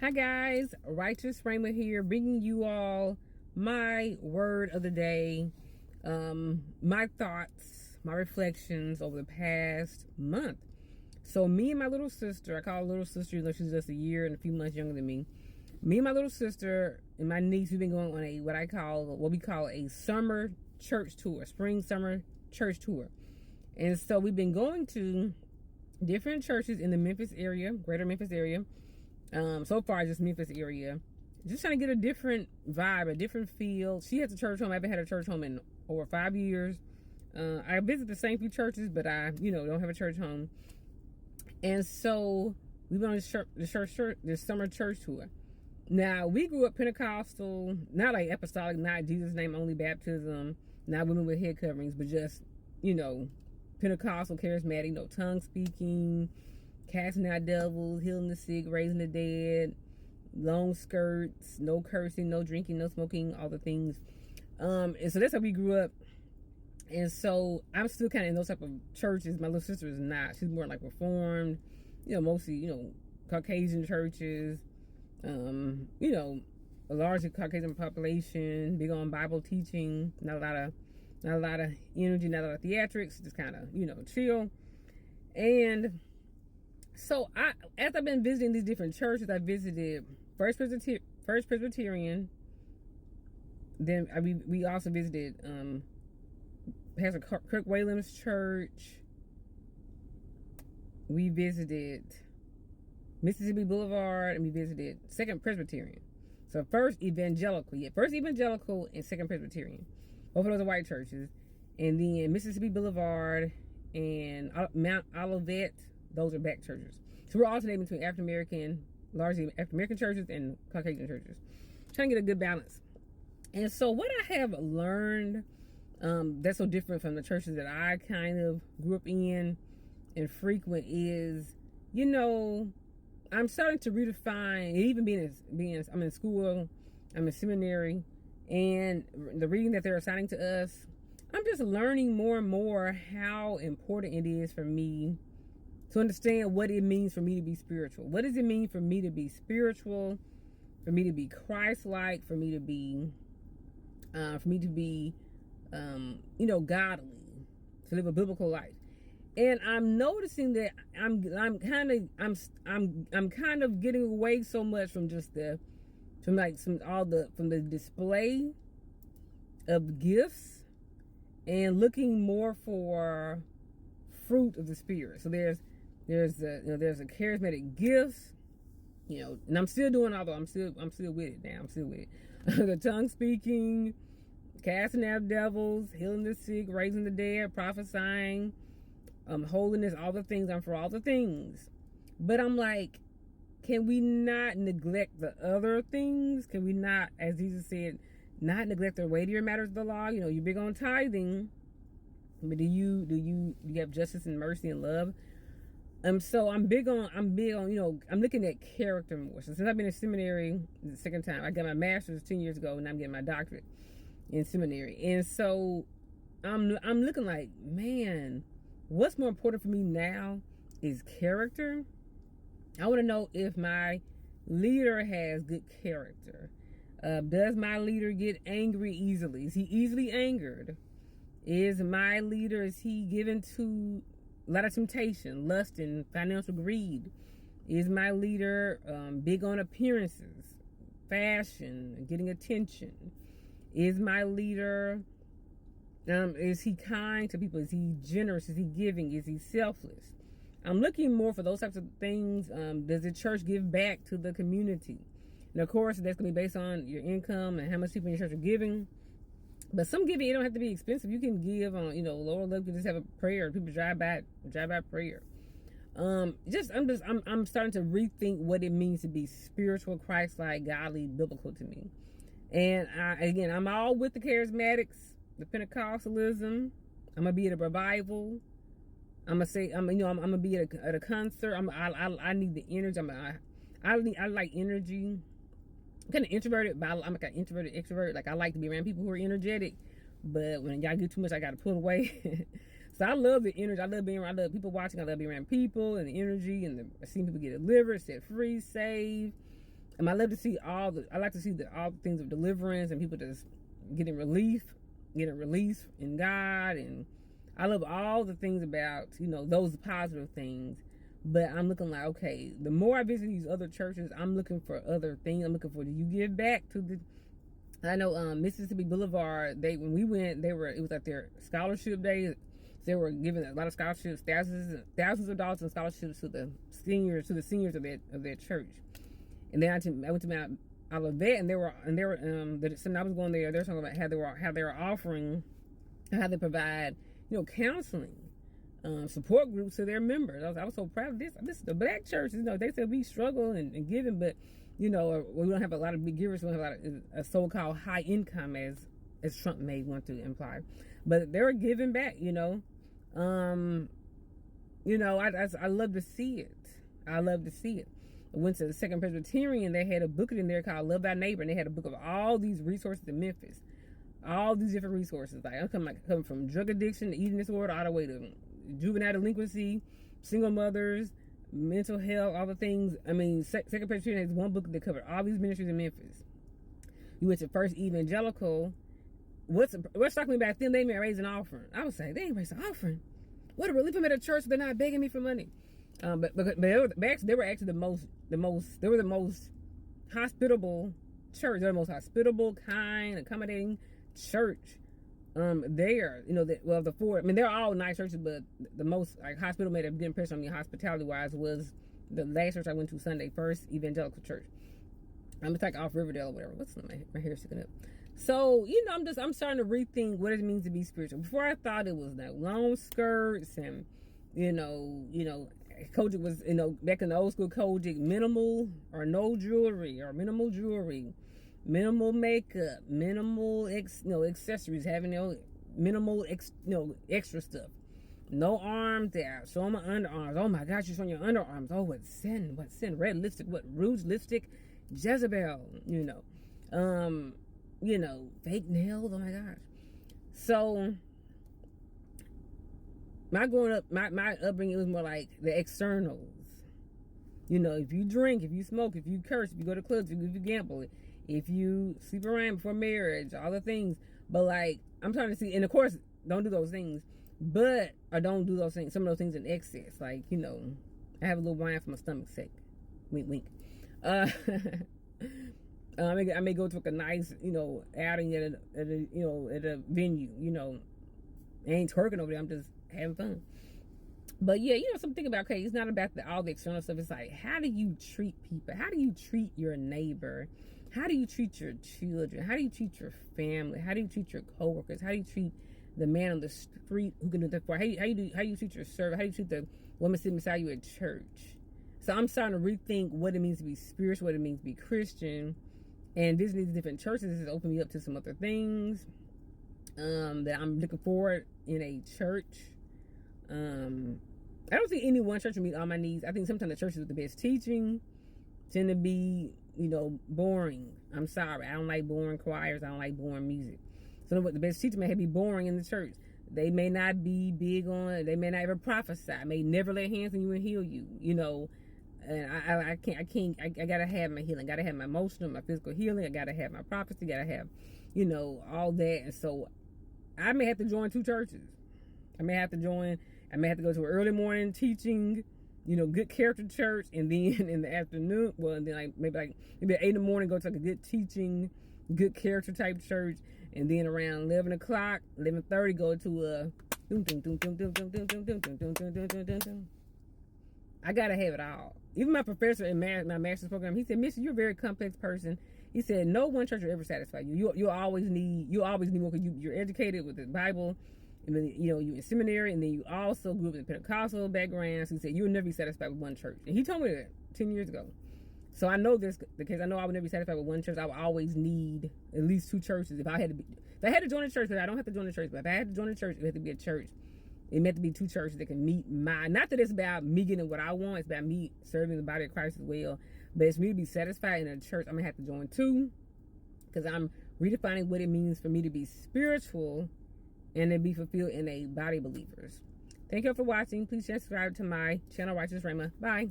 Hi guys, Righteous Framer here, bringing you all my word of the day, my thoughts, my reflections over the past month. So me and my little sister, I call her little sister, even though she's just a year and a few months younger than me. Me and my little sister and my niece, we've been going on what we call a summer church tour, spring summer church tour. And so we've been going to different churches in the Memphis area, greater Memphis area. So far, just Memphis area. Just trying to get a different vibe, a different feel. She has a church home. I haven't had a church home in over 5 years. I visit the same few churches, but I, don't have a church home. And so we went on this summer church tour. Now, we grew up Pentecostal, not like apostolic, not Jesus' name only baptism, not women with head coverings, but just, Pentecostal, charismatic, tongue speaking, casting out devils, healing the sick, raising the dead, long skirts, no cursing, no drinking, no smoking, all the things. And so that's how we grew up. And so I'm still kind of in those type of churches. My little sister is not. She's more like Reformed, mostly, Caucasian churches, a large Caucasian population, big on Bible teaching, not a lot of energy, not a lot of theatrics, just kind of, chill. And so as I've been visiting these different churches, I visited First Presbyterian. Then we also visited Pastor Kirk Whalen's church. We visited Mississippi Boulevard, and we visited Second Presbyterian. So First Evangelical and Second Presbyterian. Both of those are white churches. And then Mississippi Boulevard and Mount Olivet, those are black churches. So we're alternating between largely African American churches and Caucasian churches, trying to get a good balance. And so what I have learned that's so different from the churches that I kind of grew up in and frequent is, I'm starting to redefine, even being I'm in school, I'm in seminary, and the reading that they're assigning to us, I'm just learning more and more how important it is for me to understand what it means for me to be spiritual. What does it mean for me to be spiritual, for me to be Christ-like, for me to be godly, to live a biblical life? And I'm noticing that I'm kind of getting away so much from just from the display of gifts and looking more for fruit of the Spirit. So there's a charismatic gifts, and I'm still doing all that. I'm still with it now. I'm still with it. The tongue speaking, casting out devils, healing the sick, raising the dead, prophesying, holiness, all the things. I'm for all the things. But I'm like, can we not neglect the other things? Can we not, as Jesus said, not neglect the weightier matters of the law? You're big on tithing, but do you have justice and mercy and love? So I'm big on, I'm looking at character more. So since I've been in seminary the second time, I got my master's 10 years ago, and I'm getting my doctorate in seminary. And so I'm looking like, man, what's more important for me now is character. I want to know if my leader has good character. Does my leader get angry easily? Is he easily angered? Is my leader, is he given to a lot of temptation, lust, and financial greed? Is my leader big on appearances, fashion, getting attention? Is my leader, is he kind to people? Is he generous? Is he giving? Is he selfless? I'm looking more for those types of things. Does the church give back to the community? And of course, that's going to be based on your income and how much people in your church are giving. But some giving, it don't have to be expensive. You can give on, lower level. You can just have a prayer. People drive by prayer. I'm starting to rethink what it means to be spiritual, Christ-like, godly, biblical to me. And I'm all with the charismatics, the Pentecostalism. I'm gonna be at a revival. I'm gonna be at a concert. I need the energy. I like energy. I'm kind of introverted, but I'm like an introverted extrovert. Like, I like to be around people who are energetic, but when y'all get too much, I got to pull away. So I love the energy. I love being around. I love people watching. I love being around people and the energy and seeing people get delivered, set free, saved. And I love to see I like to see all the things of deliverance and people just getting release in God. And I love all the things about, those positive things. But I'm looking like, okay, the more I visit these other churches, I'm looking for other things. I'm looking for, do you give back to the, I know Mississippi Boulevard, when we went, it was like their scholarship day. They were giving a lot of scholarships, thousands of dollars in scholarships to the seniors of their church. And then I went to Mount Olivet, and they were so I was going there. They were talking about how they were offering, how they provide, counseling, support groups to their members. I was so proud of this. This is the black church. They said we struggle and giving, but we don't have a lot of big givers. We don't have a lot of so-called high income as Trump may want to imply, but they were giving back. I love to see it. I love to see it. I went to the Second Presbyterian. They had a booklet in there called Love Thy Neighbor, and they had a book of all these resources in Memphis, all these different resources. Like I'm coming from drug addiction to eating disorder, all the way to juvenile delinquency, single mothers, mental health, all the things. I mean, Second Presbyterian has one book that covered all these ministries in Memphis. You went to First Evangelical. What's talking me about them? They may raise an offering. I would say they ain't raising an offering. What a relief! I'm at a church. They're not begging me for money. But they were actually the most hospitable church. They're the most hospitable, kind, accommodating church. The four. I mean, they're all nice churches, but the most hospital made a good impression on me hospitality wise was the last church I went to Sunday, First Evangelical Church. I'm like off Riverdale or whatever. What's my hair sticking up? So I'm starting to rethink what it means to be spiritual. Before I thought it was like long skirts and Kojic was, back in the old school Kojic, minimal or no jewelry or minimal jewelry, minimal makeup, minimal accessories, having minimal extra stuff. No arms out. Show my underarms. Oh my gosh, you're showing your underarms. Oh, what sin? What sin? Red lipstick. What rouge lipstick? Jezebel. Fake nails. Oh my gosh. So my upbringing was more like the externals. If you drink, if you smoke, if you curse, if you go to clubs, if you gamble, if you sleep around before marriage, all the things. But I'm trying to see, and of course, don't do those things. Or don't do those things, some of those things in excess. I have a little wine for my stomach's sake. Wink, wink. I may go to a nice, outing at a venue. I ain't twerking over there. I'm just having fun. But yeah, something about, okay, it's not about all the external stuff. It's like, how do you treat people? How do you treat your neighbor? How do you treat your children? How do you treat your family? How do you treat your coworkers? How do you treat the man on the street who can do that for? How you treat your servant? How do you treat the woman sitting beside you at church? So I'm starting to rethink what it means to be spiritual, what it means to be Christian, and visiting these different churches has opened me up to some other things that I'm looking forward in a church. I don't think any one church will meet all my needs. I think sometimes the churches with the best teaching tend to be, boring. I'm sorry. I don't like boring choirs. I don't like boring music. So the best teaching may be boring in the church. They may not be big on, they may not ever prophesy, may never lay hands on you and heal you, And I gotta have my healing. Gotta have my emotional, my physical healing. I gotta have my prophecy. Gotta have, all that. And so I may have to join two churches. I may have to go to an early morning teaching, good character church, and then in the afternoon, and then maybe at 8 in the morning, go to a good teaching, good character type church, and then around 11 o'clock, 11:30, go to a I gotta have it all. Even my professor in my master's program, he said, "Miss, you're a very complex person." He said, "No one church will ever satisfy you. You'll always need more because you're educated with the Bible, and then you're in seminary, and then you also grew up in a Pentecostal background." So he said, "You'll never be satisfied with one church." And he told me that 10 years ago. So I know this because I know I would never be satisfied with one church. I would always need at least two churches. If I had to join a church, but I don't have to join a church. But if I had to join a church, it had to be a church. It meant to be two churches that can meet not that it's about me getting what I want, it's about me serving the body of Christ as well. But it's me to be satisfied in a church, I'm going to have to join two, because I'm redefining what it means for me to be spiritual and to be fulfilled in a body of believers. Thank you for watching. Please subscribe to my channel, Righteous Rhema. Bye.